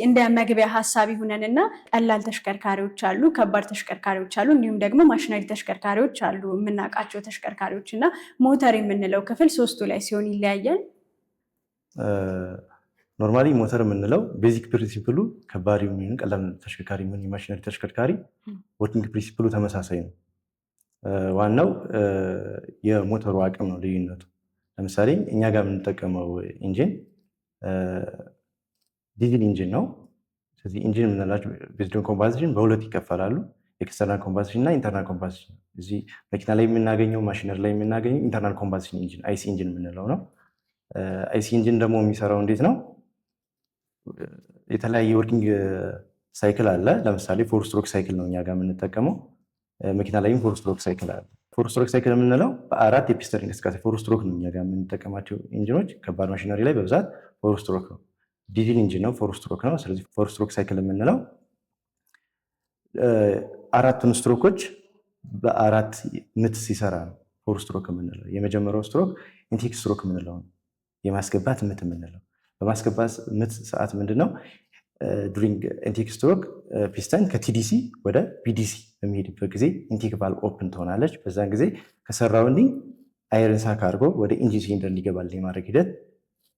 እንደ መግቢያ ሐሳብ ይሁንንና ቀላል ተሽከርካሪዎች አሉ፣ ከባድ ተሽከርካሪዎች አሉ፣ እንዲሁም ደግሞ ማሽነሪ ተሽከርካሪዎች አሉ የምናውቃቸው ተሽከርካሪዎች እና ሞተር የምንለው ክፍል ሶስቱ ላይ ሲሆን ይለያያል። ኖርማሊ ሞተር የምንለው ቤዚክ ፕሪንሲፕሉ ከባድ የሚሆን ቀላል ተሽከርካሪ የሚሆን የማሽነሪ ተሽከርካሪ ወርኪንግ ፕሪንሲፕሉ ተመሳሳይ ነው። ዋናው የሞተሩ አቅም ነው ልዩነቱ። ለምሳሌ እኛ ጋር የምንጠቀመው ኢንጂን ዲዝል ኢንጂን ነው። ስለዚህ ኢንጂን የምንላቸው ቤዝድ ኦን ኮምባስሽን በሁለት ይከፈላሉ፣ ኤክስተርናል ኮምባስሽን እና ኢንተርናል ኮምባስሽን። እዚህ መኪና ላይ የምናገኘው ማሽነሪ ላይ የምናገኘው ኢንተርናል ኮምባስሽን ኢንጂን አይሲ ኢንጂን የምንለው ነው። አይሲ ኢንጂን ደግሞ የሚሰራው እንዴት ነው? የተለያየ ወርኪንግ ሳይክል አለ። ለምሳሌ ፎር ስትሮክ ሳይክል ነው እኛ ጋር የምንጠቀመው። መኪና ላይም ፎር ስትሮክ ሳይክል አለ። ፎር ስትሮክ ሳይክል የምንለው በአራት የፒስተን እንቅስቃሴ ፎር ስትሮክ ነው እኛ ጋር የምንጠቀማቸው ኢንጂኖች። ከባድ ማሽነሪ ላይ በብዛት ፎር ስትሮክ ነው። ዲዝል ኢንጂን ነው፣ ፎር ስትሮክ ነው። ስለዚህ ፎር ስትሮክ ሳይክል የምንለው አራቱን ስትሮኮች በአራት ምት ሲሰራ ነው ፎር ስትሮክ የምንለው። የመጀመሪያው ስትሮክ ኢንቴክ ስትሮክ የምንለው ነው፣ የማስገባት ምት የምንለው። በማስገባት ምት ሰዓት ምንድነው ዱሪንግ ኢንቴክ ስትሮክ ፒስተን ከቲዲሲ ወደ ቢዲሲ በሚሄድበት ጊዜ ኢንቴክ ቫልቭ ኦፕን ትሆናለች። በዛን ጊዜ ከሰራውንዲንግ አይረን ሳክ አድርጎ ወደ ኢንጂን ሲሊንደር እንዲገባል የማድረግ ሂደት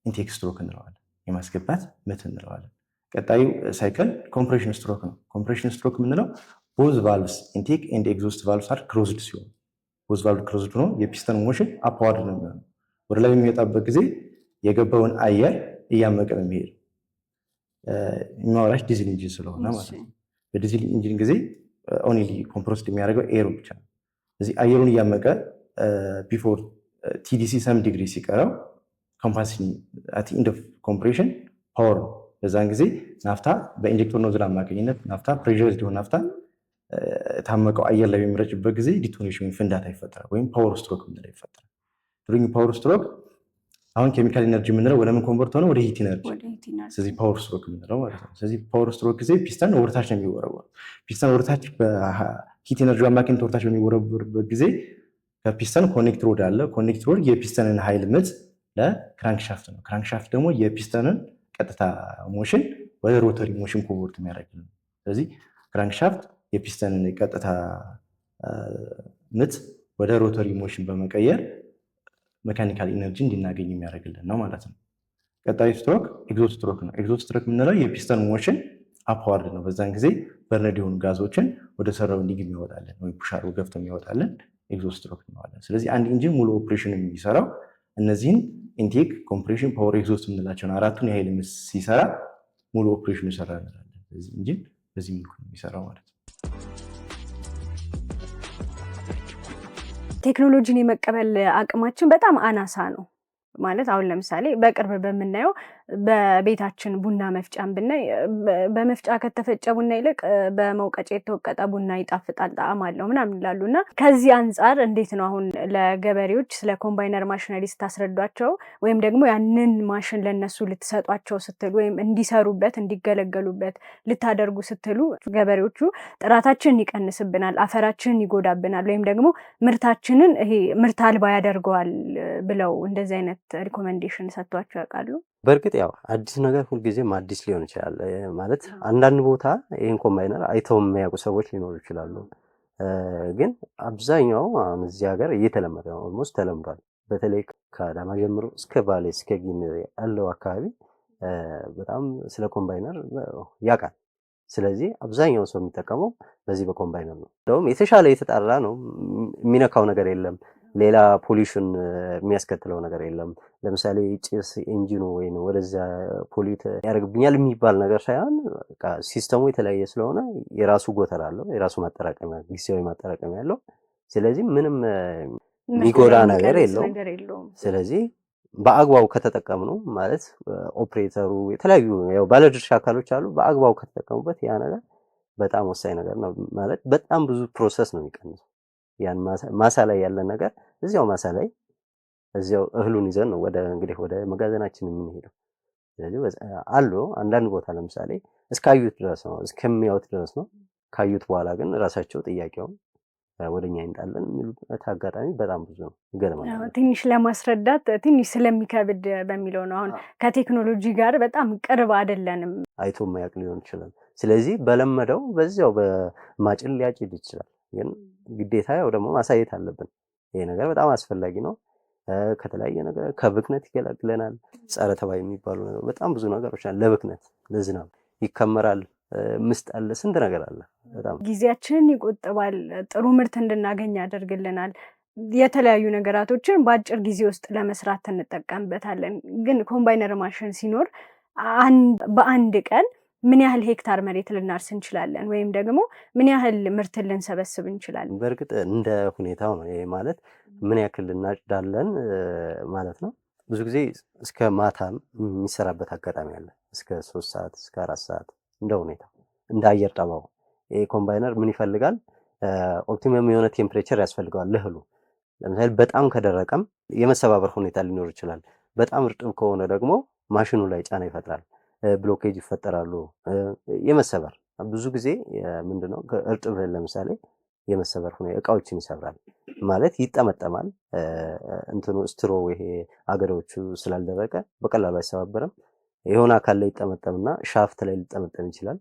ኢንቴክ ስትሮክ እንለዋለን፣ የማስገባት ምት እንለዋለን። ቀጣዩ ሳይክል ኮምፕሬሽን ስትሮክ ነው። ኮምፕሬሽን ስትሮክ የምንለው ቦዝ ቫልቭስ ኢንቴክ ኤንድ ኤግዞስት ቫልቭስ አር ክሎዝድ ሲሆን፣ ቦዝ ቫልቭ ክሎዝድ ሆኖ የፒስተን ሞሽን አፕዋርድ ነው የሚሆነው። ወደ ላይ የሚወጣበት ጊዜ የገባውን አየር እያመቀ ነው የሚሄድ። የሚያወራሽ ዲዝል ኢንጂን ስለሆነ ማለት ነው። በዲዝል ኢንጂን ጊዜ ኦንሊ ኮምፕረስድ የሚያደርገው ኤሩ ብቻ ነው። ስለዚህ አየሩን እያመቀ ቢፎር ቲዲሲ ሰም ዲግሪ ሲቀረው ኮምፓሽን አት ኢንድ ኦፍ ኮምፕሬሽን ፓወር ነው። በዛን ጊዜ ናፍታ በኢንጀክተር ኖዝል አማካኝነት ናፍታ ፕሬሸራይዝድ የሆነ ናፍታ ታመቀው አየር ላይ በሚረጭበት ጊዜ ዲቶኔሽን ወይም ፍንዳታ ይፈጠራል፣ ወይም ፓወር ስትሮክ የምንለው ይፈጠራል። ዱሪንግ ፓወር ስትሮክ አሁን ኬሚካል ኢነርጂ የምንለው ወደ ምን ኮንቨርት ሆነ? ወደ ሂት ኢነርጂ። ስለዚህ ፓወር ስትሮክ የምንለው ማለት ነው። ስለዚህ ፓወር ስትሮክ ጊዜ ፒስተን ወደታች ነው የሚወረወረው። ፒስተን ወደታች በሂት ኢነርጂ አማካኝነት ወደታች በሚወረወርበት ጊዜ ከፒስተን ኮኔክት ሮድ አለ። ኮኔክት ሮድ የፒስተንን ኃይል ምት ለክራንክሻፍት ነው። ክራንክሻፍት ደግሞ የፒስተንን ቀጥታ ሞሽን ወደ ሮተሪ ሞሽን ኮንቨርት የሚያደርግ ነው። ስለዚህ ክራንክሻፍት የፒስተንን ቀጥታ ምት ወደ ሮተሪ ሞሽን በመቀየር ሜካኒካል ኢነርጂ እንድናገኝ የሚያደርግልን ነው ማለት ነው። ቀጣዩ ስትሮክ ኤግዞስት ስትሮክ ነው። ኤግዞስት ስትሮክ የምንለው የፒስተን ሞሽን አፕዋርድ ነው። በዛን ጊዜ በርነድ የሆኑ ጋዞችን ወደ ሰራውንዲንግ የሚወጣለን ወይም ፑሽ አድርጎ ገፍቶ የሚወጣለን ኤግዞስት ስትሮክ እንለዋለን። ስለዚህ አንድ ኢንጂን ሙሉ ኦፕሬሽን የሚሰራው እነዚህን ኢንቴክ፣ ኮምፕሬሽን፣ ፓወር፣ ኤግዞስት የምንላቸውን አራቱን የኃይል ምስ ሲሰራ ሙሉ ኦፕሬሽኑ ይሰራ እንላለን። ስለዚህ ኢንጂን በዚህ መልኩ ነው የሚሰራው ማለት ነው። ቴክኖሎጂን የመቀበል አቅማችን በጣም አናሳ ነው ማለት። አሁን ለምሳሌ በቅርብ በምናየው በቤታችን ቡና መፍጫን ብናይ በመፍጫ ከተፈጨ ቡና ይልቅ በመውቀጫ የተወቀጠ ቡና ይጣፍጣል፣ ጣዕም አለው ምናምን ይላሉ። እና ከዚህ አንጻር እንዴት ነው አሁን ለገበሬዎች ስለ ኮምባይነር ማሽነሪ ስታስረዷቸው ወይም ደግሞ ያንን ማሽን ለነሱ ልትሰጧቸው ስትሉ ወይም እንዲሰሩበት እንዲገለገሉበት ልታደርጉ ስትሉ ገበሬዎቹ ጥራታችንን ይቀንስብናል፣ አፈራችንን ይጎዳብናል ወይም ደግሞ ምርታችንን ይሄ ምርት አልባ ያደርገዋል ብለው እንደዚህ አይነት ሪኮሜንዴሽን ሰጥቷቸው ያውቃሉ? በእርግጥ ያው አዲስ ነገር ሁልጊዜም አዲስ ሊሆን ይችላል። ማለት አንዳንድ ቦታ ይህን ኮምባይነር አይተው የሚያውቁ ሰዎች ሊኖሩ ይችላሉ። ግን አብዛኛው አሁን እዚህ ሀገር እየተለመደ ነው፣ ኦልሞስት ተለምዷል። በተለይ ከአዳማ ጀምሮ እስከ ባሌ እስከ ጊን ያለው አካባቢ በጣም ስለ ኮምባይነር ያውቃል። ስለዚህ አብዛኛው ሰው የሚጠቀመው በዚህ በኮምባይነር ነው። እንደውም የተሻለ የተጣራ ነው፣ የሚነካው ነገር የለም፣ ሌላ ፖሊሽን የሚያስከትለው ነገር የለም። ለምሳሌ ጭስ ኢንጂኑ ወይ ወደዛ ፖሊት ያደርግብኛል የሚባል ነገር ሳይሆን በቃ ሲስተሙ የተለያየ ስለሆነ የራሱ ጎተራ አለው፣ የራሱ ማጠራቀሚያ ጊዜያዊ ማጠራቀሚያ ያለው። ስለዚህ ምንም የሚጎዳ ነገር የለውም። ስለዚህ በአግባቡ ከተጠቀምነው ማለት ኦፕሬተሩ የተለያዩ ያው ባለድርሻ አካሎች አሉ፣ በአግባቡ ከተጠቀሙበት ያ ነገር በጣም ወሳኝ ነገር ነው። ማለት በጣም ብዙ ፕሮሰስ ነው የሚቀንሰው። ያን ማሳ ላይ ያለ ነገር እዚያው ማሳ ላይ እዚያው እህሉን ይዘን ነው እንግዲህ ወደ መጋዘናችን የምንሄደው። ስለዚህ አሉ አንዳንድ ቦታ ለምሳሌ እስካዩት ድረስ ነው እስከሚያዩት ድረስ ነው። ካዩት በኋላ ግን ራሳቸው ጥያቄውን ወደኛ ይንጣለን የሚሉበት አጋጣሚ በጣም ብዙ ነው። ይገርማል። ትንሽ ለማስረዳት ትንሽ ስለሚከብድ በሚለው ነው። አሁን ከቴክኖሎጂ ጋር በጣም ቅርብ አይደለንም። አይቶ ማያቅ ሊሆን ይችላል። ስለዚህ በለመደው በዚያው በማጭን ሊያጭድ ይችላል። ግን ግዴታ ያው ደግሞ ማሳየት አለብን። ይሄ ነገር በጣም አስፈላጊ ነው። ከተለያየ ነገር ከብክነት ይገላግለናል። ጸረ ተባይ የሚባሉ ነገር በጣም ብዙ ነገሮች አሉ። ለብክነት ለዝናብ ይከመራል። ምስጥ አለ፣ ስንት ነገር አለ። በጣም ጊዜያችንን ይቆጥባል። ጥሩ ምርት እንድናገኝ ያደርግልናል። የተለያዩ ነገራቶችን በአጭር ጊዜ ውስጥ ለመስራት እንጠቀምበታለን። ግን ኮምባይነር ማሽን ሲኖር በአንድ ቀን ምን ያህል ሄክታር መሬት ልናርስ እንችላለን? ወይም ደግሞ ምን ያህል ምርት ልንሰበስብ እንችላለን? በእርግጥ እንደ ሁኔታው ነው። ይሄ ማለት ምን ያክል እናጭዳለን ማለት ነው። ብዙ ጊዜ እስከ ማታም የሚሰራበት አጋጣሚ አለ። እስከ 3 ሰዓት እስከ 4 ሰዓት እንደ ሁኔታው እንደ አየር ጠባው። ይሄ ኮምባይነር ምን ይፈልጋል? ኦፕቲመም የሆነ ቴምፕሬቸር ያስፈልገዋል ለእህሉ። ለምሳሌ በጣም ከደረቀም የመሰባበር ሁኔታ ሊኖር ይችላል። በጣም እርጥብ ከሆነ ደግሞ ማሽኑ ላይ ጫና ይፈጥራል። ብሎኬጅ ይፈጠራሉ። የመሰበር ብዙ ጊዜ ምንድነው እርጥብ ለምሳሌ የመሰበር ሁኔታ እቃዎችን ይሰብራል ማለት ይጠመጠማል። እንትኑ ስትሮ ይሄ አገሮቹ ስላልደረቀ በቀላሉ አይሰባበርም። የሆነ አካል ላይ ይጠመጠምና ሻፍት ላይ ሊጠመጠም ይችላል።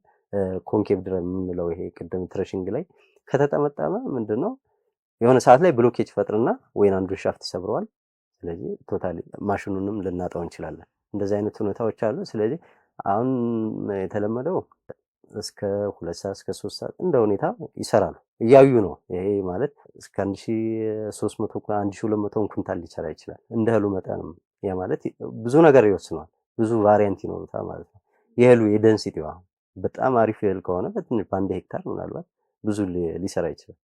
ኮንኬቭ ድረም የምንለው ይሄ ቅድም ትሬሽንግ ላይ ከተጠመጠመ ምንድነው የሆነ ሰዓት ላይ ብሎኬጅ ይፈጥርና ወይን አንዱ ሻፍት ይሰብረዋል። ስለዚህ ቶታሊ ማሽኑንም ልናጣው እንችላለን። እንደዚህ አይነት ሁኔታዎች አሉ። ስለዚህ አሁን የተለመደው እስከ 2 ሰዓት እስከ 3 ሰዓት እንደ ሁኔታ ይሰራሉ። እያዩ ነው። ይሄ ማለት እስከ 1300 1200 ኩንታል ሊሰራ ይችላል። እንደ እህሉ መጠንም ያ ማለት ብዙ ነገር ይወስነዋል። ብዙ ቫሪያንት ይኖሩታል ማለት ነው። የእህሉ የደንሲቲው በጣም አሪፍ እህል ከሆነ በትንሽ በአንድ ሄክታር ምናልባት ብዙ ሊሰራ ይችላል።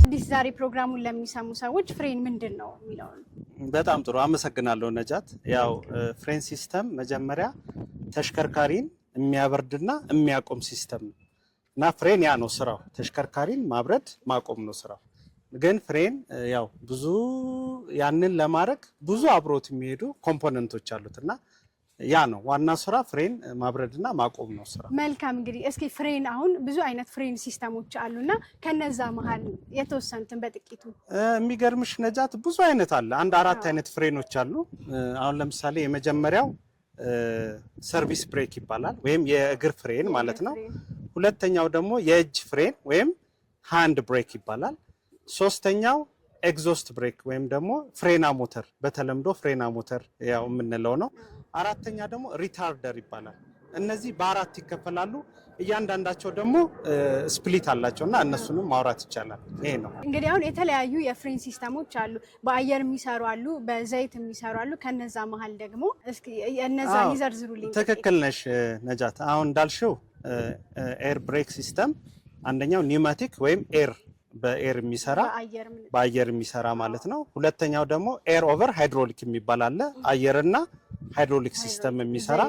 አዲስ ዛሬ ፕሮግራሙን ለሚሰሙ ሰዎች ፍሬን ምንድን ነው የሚለው? በጣም ጥሩ አመሰግናለሁ ነጃት። ያው ፍሬን ሲስተም መጀመሪያ ተሽከርካሪን የሚያበርድና የሚያቆም ሲስተም ነው እና ፍሬን ያ ነው ስራው። ተሽከርካሪን ማብረድ ማቆም ነው ስራው። ግን ፍሬን ያው ብዙ ያንን ለማድረግ ብዙ አብሮት የሚሄዱ ኮምፖነንቶች አሉትና ያ ነው ዋና ስራ። ፍሬን ማብረድና ማቆም ነው ስራ። መልካም እንግዲህ እስኪ ፍሬን አሁን ብዙ አይነት ፍሬን ሲስተሞች አሉና ከነዛ መሃል የተወሰኑትን በጥቂቱ። የሚገርምሽ ነጃት ብዙ አይነት አለ። 4 አይነት ፍሬኖች አሉ። አሁን ለምሳሌ የመጀመሪያው ሰርቪስ ብሬክ ይባላል ወይም የእግር ፍሬን ማለት ነው። ሁለተኛው ደግሞ የእጅ ፍሬን ወይም ሃንድ ብሬክ ይባላል። ሶስተኛው ኤግዞስት ብሬክ ወይም ደግሞ ፍሬና ሞተር በተለምዶ ፍሬና ሞተር ያው የምንለው ነው። አራተኛ ደግሞ ሪታርደር ይባላል። እነዚህ በ4 ይከፈላሉ። እያንዳንዳቸው ደግሞ ስፕሊት አላቸውና እነሱንም ማውራት ይቻላል። ይሄ ነው እንግዲህ አሁን የተለያዩ የፍሬን ሲስተሞች አሉ። በአየር የሚሰሩ አሉ፣ በዘይት የሚሰሩ አሉ። ከነዛ መሃል ደግሞ እስኪ እነዛን ይዘርዝሩልኝ። ትክክል ነሽ ነጃት። አሁን እንዳልሽው ኤር ብሬክ ሲስተም አንደኛው ኒውማቲክ ወይም ኤር በኤር የሚሰራ በአየር የሚሰራ ማለት ነው። ሁለተኛው ደግሞ ኤር ኦቨር ሃይድሮሊክ የሚባል አለ። አየርና ሃይድሮሊክ ሲስተም የሚሰራ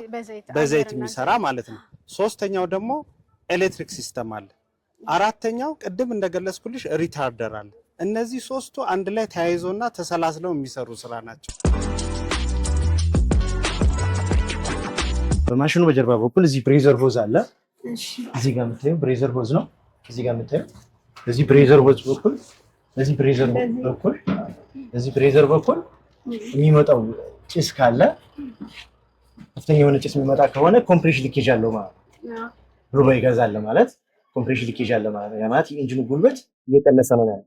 በዘይት የሚሰራ ማለት ነው። ሶስተኛው ደግሞ ኤሌክትሪክ ሲስተም አለ። አራተኛው ቅድም እንደገለጽኩልሽ ሪታርደር አለ። እነዚህ ሶስቱ አንድ ላይ ተያይዞና ተሰላስለው የሚሰሩ ስራ ናቸው። በማሽኑ በጀርባ በኩል እዚህ ብሬዘር ሆዝ አለ። እዚህ ጋር የምታየው ብሬዘር ሆዝ ነው። እዚህ ጋር የምታየው እዚህ ብሬዘር ሆዝ በኩል እዚህ ብሬዘር በኩል የሚመጣው ጭስ ካለ ከፍተኛ የሆነ ጭስ የሚመጣ ከሆነ ኮምፕሬሽን ሊኬጅ አለው ማለት ነው። ብሎ ይገዛል ማለት ኮምፕሬሽን ሊኬጅ አለ ማለት ነው። ማለት የኢንጂኑ ጉልበት እየቀነሰ ነው ማለት።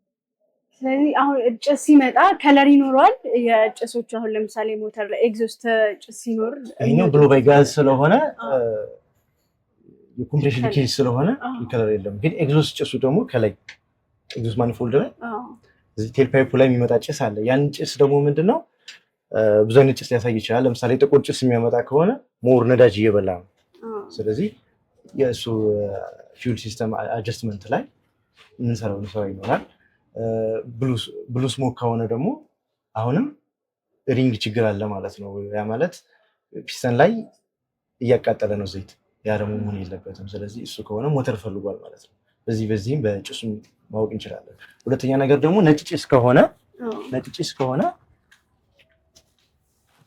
ስለዚህ አሁን ጭስ ሲመጣ ከለር ይኖረዋል። የጭሶቹ አሁን ለምሳሌ ሞተር ላይ ኤግዞስት ጭስ ሲኖር ይሄኛው ብሎ ጋዝ ስለሆነ የኮምፕሬሽን ሊኬጅ ስለሆነ ከለር የለም። ግን ኤግዞስት ጭሱ ደግሞ ከላይ ኤግዞስት ማኒፎልድ ላይ እዚህ ቴል ፓይፑ ላይ የሚመጣ ጭስ አለ። ያን ጭስ ደግሞ ምንድነው ብዙ አይነት ጭስ ሊያሳይ ይችላል። ለምሳሌ ጥቁር ጭስ የሚያመጣ ከሆነ ሞር ነዳጅ እየበላ ነው። ስለዚህ የእሱ ፊውል ሲስተም አጀስትመንት ላይ የምንሰራው ስራ ይኖራል። ብሉ ስሞክ ከሆነ ደግሞ አሁንም ሪንግ ችግር አለ ማለት ነው። ያ ማለት ፒስተን ላይ እያቃጠለ ነው ዘይት። ያ ደግሞ መሆን የለበትም። ስለዚህ እሱ ከሆነ ሞተር ፈልጓል ማለት ነው። በዚህም በጭሱ ማወቅ እንችላለን። ሁለተኛ ነገር ደግሞ ነጭ ጭስ ከሆነ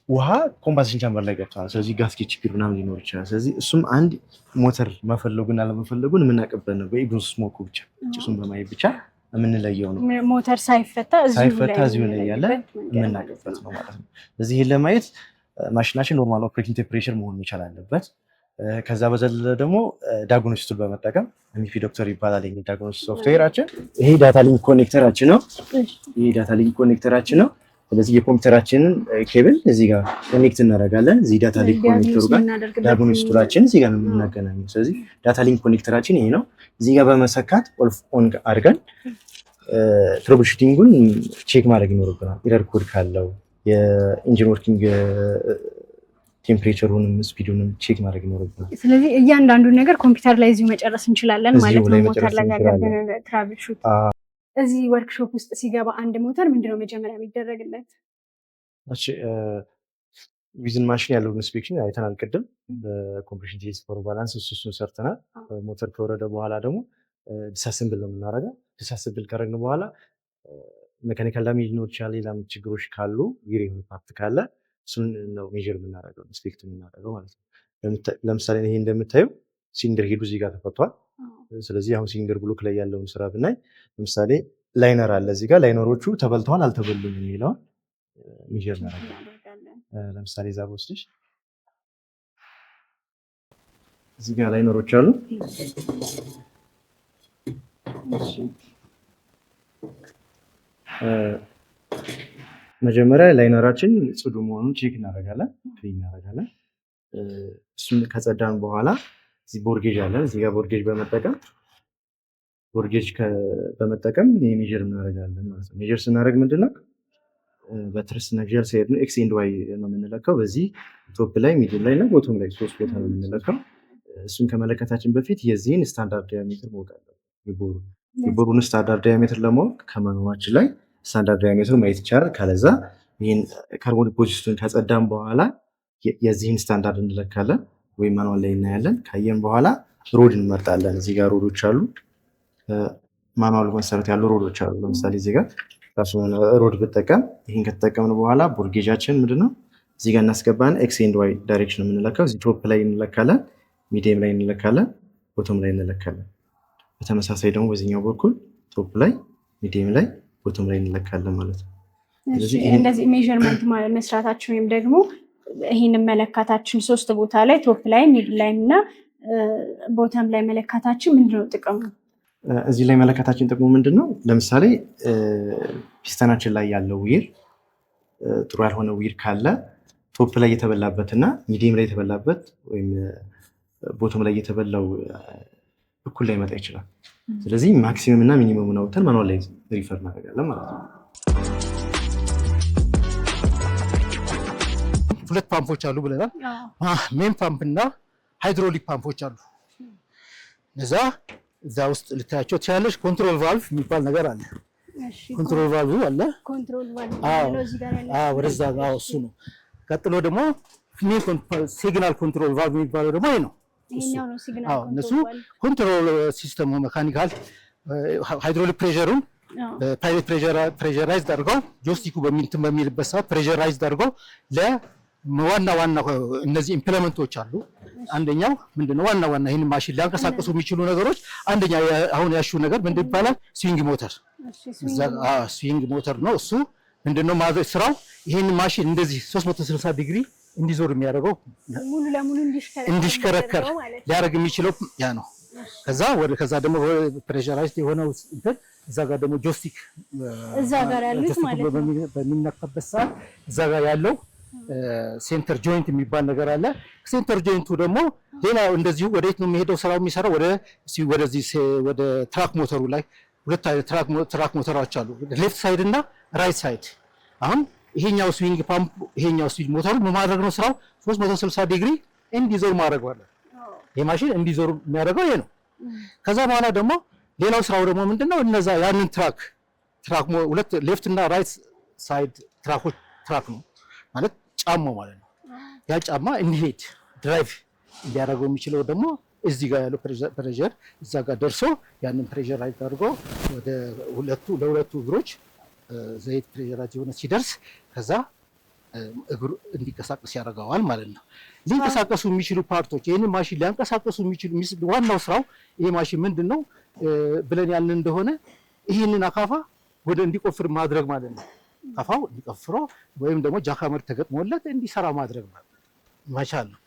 ውሃ ኮምባሽን ቻምበር ላይ ገብቷል። ስለዚህ ጋስኬት ችግር ምናምን ሊኖር ይችላል። ስለዚህ እሱም አንድ ሞተር መፈለጉን አለመፈለጉን የምናውቅበት ነው። በኢግኖስ ስሞኩ ብቻ ጭሱን በማየት ብቻ የምንለየው ነው። ሞተር ሳይፈታ እዚሁ ላይ ያለ የምናውቅበት ነው ማለት ነው። ስለዚህ ይህን ለማየት ማሽናችን ኖርማል ኦፕሬቲንግ ቴምፕሬቸር መሆን መቻል አለበት። ከዛ በዘለለ ደግሞ ዳያግኖስቱን በመጠቀም ሚፊ ዶክተር ይባላል ዳያግኖስ ሶፍትዌራችን። ይሄ ዳታ ሊንክ ኮኔክተራችን ነው። ስለዚህ የኮምፒውተራችንን ኬብል እዚህ ጋር ኮኔክት እናደርጋለን። እዚህ ዳታ ሊንክ ኮኔክተሩ ጋር ዳያግኖስቱራችን እዚህ ጋር ነው የምናገናኘው። ስለዚህ ዳታ ሊንክ ኮኔክተራችን ይሄ ነው። እዚህ ጋር በመሰካት ኦን አድርገን ትረብልሹቲንጉን ቼክ ማድረግ ይኖርብናል። ኢረር ኮድ ካለው የኢንጂን ወርኪንግ ቴምፕሬቸሩንም ስፒዱንም ቼክ ማድረግ ይኖርብናል። ስለዚህ እያንዳንዱን ነገር ኮምፒውተር ላይ እዚሁ መጨረስ እንችላለን ማለት ነው። ሞተር ላይ ያለን ትራብል ሹት እዚህ ወርክሾፕ ውስጥ ሲገባ አንድ ሞተር ምንድነው መጀመሪያ የሚደረግለት? ዊዝን ማሽን ያለውን ኢንስፔክሽን አይተናል ቅድም። በኮምፕሬሽን ቴስት ፎር ባላንስ እሱን ሰርተናል። ሞተር ከወረደ በኋላ ደግሞ ዲስአሰምብል ነው የምናደርገው። ዲስአሰምብል ካደረግን በኋላ ሜካኒካል ዳሜጅ ሊኖር ይችላል። ሌላም ችግሮች ካሉ ዊሪንግ ፓርት ካለ እሱን ነው ሜዥር የምናደርገው ኢንስፔክት የምናደርገው ማለት ነው። ለምሳሌ ይሄ እንደምታየው ሲሊንደር ሄዱ እዚህ ጋር ተፈቷል። ስለዚህ አሁን ሲሊንደር ብሎክ ላይ ያለውን ስራ ብናይ ለምሳሌ ላይነር አለ እዚህ ጋር ላይነሮቹ ተበልተዋል አልተበሉም የሚለውን ሜዥር እናደርጋለን። ለምሳሌ እዛ በውስጥሽ እዚህ ጋር ላይነሮች አሉ። መጀመሪያ ላይነራችን ጽዱ መሆኑን ቼክ እናደርጋለን። እሱን ከጸዳን በኋላ እዚህ ቦርጌጅ አለ። እዚህ ጋር ቦርጌጅ በመጠቀም ሜዥር እናደርጋለን ማለት ነው። ሜዥር ስናደርግ ምንድነው በትርስ ነጀር ሳይድ ነው ኤክስ ኤንድ ዋይ ነው የምንለካው። በዚህ ቶፕ ላይ ሚድል ላይ እና ቦቶም ላይ 3 ቦታ ነው የምንለካው። እሱን ከመለከታችን በፊት የዚህን ስታንዳርድ ዳያሜትር ማወቅ አለብን። የቦሩን ስታንዳርድ ዳያሜትር ለማወቅ ከማኑዋችን ላይ ስታንዳርድ ዳያሜትር ማየት ይቻላል። ካለዛ ይህን ካርቦን ዲፖዚቱን ከጸዳን በኋላ የዚህን ስታንዳርድ እንለካለን ወይም ማኑዋል ላይ እናያለን። ካየን በኋላ ሮድ እንመርጣለን። እዚህ ጋር ሮዶች አሉ፣ ማኑዋል መሰረት ያሉ ሮዶች አሉ። ለምሳሌ እዚህ ጋር ራሱን ሮድ ብጠቀም ይህን ከተጠቀምን በኋላ ቦርጌጃችን ምንድነው እዚህ ጋር እናስገባን። ኤክስ ኤንድ ዋይ ዳይሬክሽን የምንለካው እዚህ ቶፕ ላይ እንለካለን፣ ሚዲየም ላይ እንለካለን፣ ቦቶም ላይ እንለካለን። በተመሳሳይ ደግሞ በዚህኛው በኩል ቶፕ ላይ፣ ሚዲየም ላይ፣ ቦቶም ላይ እንለካለን ማለት ነው። እንደዚህ ሜዥርመንት መስራታችን ወይም ደግሞ ይህንን መለካታችን 3 ቦታ ላይ ቶፕ ላይ፣ ሚድ ላይ እና ቦተም ላይ መለካታችን ምንድነው ጥቅሙ? እዚህ ላይ መለካታችን ጥቅሙ ምንድነው? ለምሳሌ ፒስተናችን ላይ ያለው ዊር ጥሩ ያልሆነ ዊር ካለ ቶፕ ላይ የተበላበት እና ሚዲየም ላይ የተበላበት ወይም ቦቶም ላይ የተበላው እኩል ላይ መጣ ይችላል። ስለዚህ ማክሲመም እና ሚኒመሙን አውጥተን ማኑዋል ላይ ሪፈር እናደርጋለን ማለት ነው። 2 ፓምፖች አሉ ብለናል። ሜን ፓምፕ እና ሃይድሮሊክ ፓምፖች አሉ። እዛ ውስጥ ልታያቸው ትችላለሽ። ኮንትሮል ቫልቭ የሚባል ነገር አለ። ኮንትሮል ቫልቭ አለ። ወደዛ እሱ ነው። ቀጥሎ ደግሞ ሲግናል ኮንትሮል ቫልቭ የሚባለው ደግሞ ይሄ ነው። እነሱ ኮንትሮል ሲስተሙ ሜካኒካል ሃይድሮሊክ ፕሬሸሩን ፓይለት ፕሬሸራይዝድ አድርገው ጆስቲኩ በሚልበት ሰዓት ፕሬሸራይዝድ አድርገው ዋና እነዚህ ኢምፕሊመንቶች አሉ። አንደኛው ምንድነው ዋና ይህን ማሽን ሊያንቀሳቀሱ የሚችሉ ነገሮች አንደኛ አሁን ያሹ ነገር ምንድን ይባላል? ስዊንግ ሞተር። ስዊንግ ሞተር ነው እሱ። ምንድነው ማድረግ ስራው ይህን ማሽን እንደዚህ 360 ዲግሪ እንዲዞር የሚያደርገው ሙሉ ለሙሉ እንዲሽከረከር ሊያደርግ የሚችለው ያ ነው። ከዛ ደግሞ ፕሬሸራይዝድ የሆነው እንትን እዛ ጋር ደግሞ ጆስቲክ እዛ ጋር ያሉት ማለት ነው በሚነካበት ሰዓት እዛ ጋር ያለው ሴንተር ጆይንት የሚባል ነገር አለ። ሴንተር ጆይንቱ ደግሞ ሌላ እንደዚሁ ወዴት ነው የሚሄደው? ስራው የሚሰራው ወደ ትራክ ሞተሩ ላይ 2 አይነት ትራክ ሞተሮች አሉ፣ ሌፍት ሳይድ እና ራይት ሳይድ። አሁን ይሄኛው ስዊንግ ፓምፕ ይሄኛው ስዊንግ ሞተሩ በማድረግ ነው ስራው 360 ዲግሪ እንዲዞር ማድረግ ማለት ነው። ይሄ ማሽን እንዲዞር የሚያደርገው ይሄ ነው። ከዛ በኋላ ደግሞ ሌላው ስራው ደግሞ ምንድነው እነዛ ያንን ትራክ 2 ሌፍት እና ራይት ሳይድ ትራክ ነው ማለት ጫማው ማለት ነው። ያ ጫማ እንዲሄድ ድራይቭ ሊያደርገው የሚችለው ደግሞ እዚህ ጋር ያለው ፕሬሸር እዛ ጋር ደርሶ ያንን ፕሬሸር አድርጎ ወደ ለሁለቱ እግሮች ዘይት ፕሬሸራቸው የሆነ ሲደርስ ከዛ እግሩ እንዲንቀሳቀስ ያደርገዋል ማለት ነው። ሊንቀሳቀሱ የሚችሉ ፓርቶች ይህንን ማሽን ሊያንቀሳቀሱ የሚችሉ ዋናው ስራው ይሄ ማሽን ምንድን ነው ብለን ያልን እንደሆነ ይህንን አካፋ ወደ እንዲቆፍር ማድረግ ማለት ነው። አካፋው እንዲቆፍሮ ወይም ደግሞ ጃካመር ተገጥሞለት እንዲሰራ ማድረግ መቻል ነው።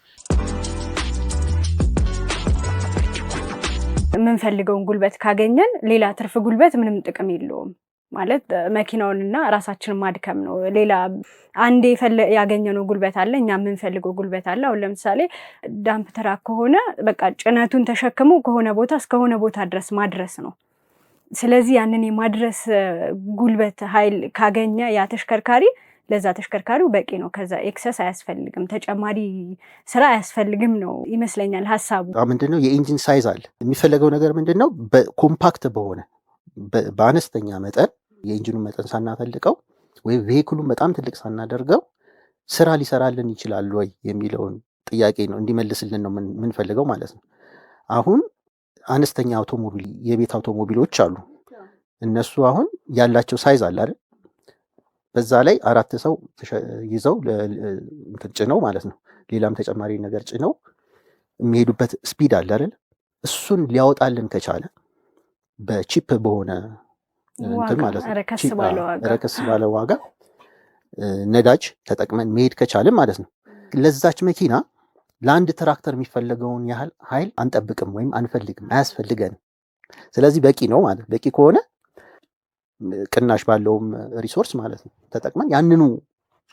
የምንፈልገውን ጉልበት ካገኘን ሌላ ትርፍ ጉልበት ምንም ጥቅም የለውም። ማለት መኪናውንና ራሳችንን ማድከም ነው። ሌላ አንዴ ያገኘነው ጉልበት አለ፣ እኛ የምንፈልገው ጉልበት አለ። አሁን ለምሳሌ ዳምፕ ትራክ ከሆነ በቃ ጭነቱን ተሸክሞ ከሆነ ቦታ እስከሆነ ቦታ ድረስ ማድረስ ነው። ስለዚህ ያንን የማድረስ ጉልበት ኃይል ካገኘ ያ ተሽከርካሪ ለዛ ተሽከርካሪው በቂ ነው። ከዛ ኤክሰስ አያስፈልግም፣ ተጨማሪ ስራ አያስፈልግም ነው ይመስለኛል ሀሳቡ። ምንድነው የኢንጂን ሳይዝ አለ። የሚፈለገው ነገር ምንድነው በኮምፓክት በሆነ በአነስተኛ መጠን የኢንጂኑን መጠን ሳናፈልቀው ወይም ቬሂክሉን በጣም ትልቅ ሳናደርገው ስራ ሊሰራልን ይችላል ወይ የሚለውን ጥያቄ ነው እንዲመልስልን ነው የምንፈልገው ማለት ነው። አሁን አነስተኛ አውቶሞቢል የቤት አውቶሞቢሎች አሉ። እነሱ አሁን ያላቸው ሳይዝ አለ አይደል? በዛ ላይ 4 ሰው ይዘው ጭነው ማለት ነው ሌላም ተጨማሪ ነገር ጭነው የሚሄዱበት ስፒድ አለ አይደል? እሱን ሊያወጣልን ከቻለ በቺፕ በሆነ እንትን ማለት ነው ረከስ ባለ ዋጋ ነዳጅ ተጠቅመን መሄድ ከቻልን ማለት ነው ለዛች መኪና ለአንድ ትራክተር የሚፈለገውን ያህል ኃይል አንጠብቅም ወይም አንፈልግም፣ አያስፈልገንም። ስለዚህ በቂ ነው ማለት በቂ ከሆነ ቅናሽ ባለውም ሪሶርስ ማለት ነው ተጠቅመን ያንኑ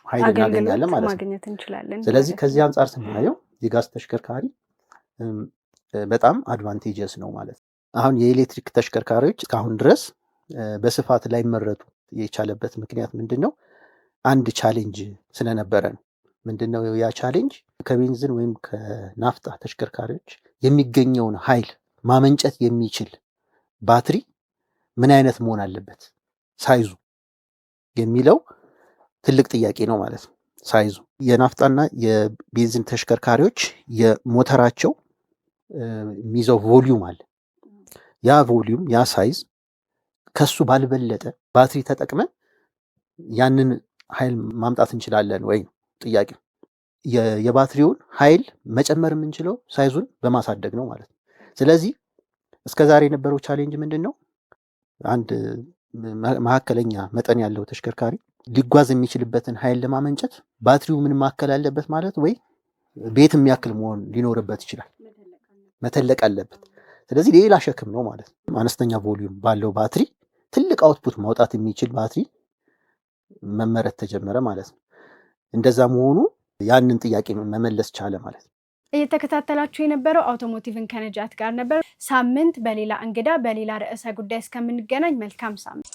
ኃይል እናገኛለን ማለት ነው። ስለዚህ ከዚህ አንጻር ስናየው የጋዝ ተሽከርካሪ በጣም አድቫንቴጀስ ነው ማለት ነው። አሁን የኤሌክትሪክ ተሽከርካሪዎች እስካሁን ድረስ በስፋት ላይ መረቱ የቻለበት ምክንያት ምንድነው? አንድ ቻሌንጅ ስለነበረ ነው። ምንድነው ያ ቻሌንጅ? ከቤንዚን ወይም ከናፍጣ ተሽከርካሪዎች የሚገኘውን ኃይል ማመንጨት የሚችል ባትሪ ምን አይነት መሆን አለበት ሳይዙ የሚለው ትልቅ ጥያቄ ነው ማለት ነው። ሳይዙ የናፍጣና የቤንዚን ተሽከርካሪዎች የሞተራቸው የሚይዘው ቮሊዩም አለ። ያ ቮሊዩም ያ ሳይዝ ከሱ ባልበለጠ ባትሪ ተጠቅመን ያንን ኃይል ማምጣት እንችላለን ወይ ጥያቄው። የባትሪውን ኃይል መጨመር የምንችለው ሳይዙን በማሳደግ ነው ማለት ነው። ስለዚህ እስከዛሬ የነበረው ቻሌንጅ ምንድን ነው? አንድ መካከለኛ መጠን ያለው ተሽከርካሪ ሊጓዝ የሚችልበትን ኃይል ለማመንጨት ባትሪው ምን ማከል አለበት ማለት ወይ ቤት የሚያክል መሆን ሊኖርበት ይችላል፣ መተለቅ አለበት። ስለዚህ ሌላ ሸክም ነው ማለት ነው። አነስተኛ ቮሊዩም ባለው ባትሪ ትልቅ አውትፑት ማውጣት የሚችል ባትሪ መመረት ተጀመረ ማለት ነው። እንደዛ መሆኑ ያንን ጥያቄ መመለስ ቻለ ማለት ነው። እየተከታተላችሁ የነበረው አውቶሞቲቭን ከነጃት ጋር ነበር። ሳምንት በሌላ እንግዳ በሌላ ርዕሰ ጉዳይ እስከምንገናኝ መልካም ሳምንት።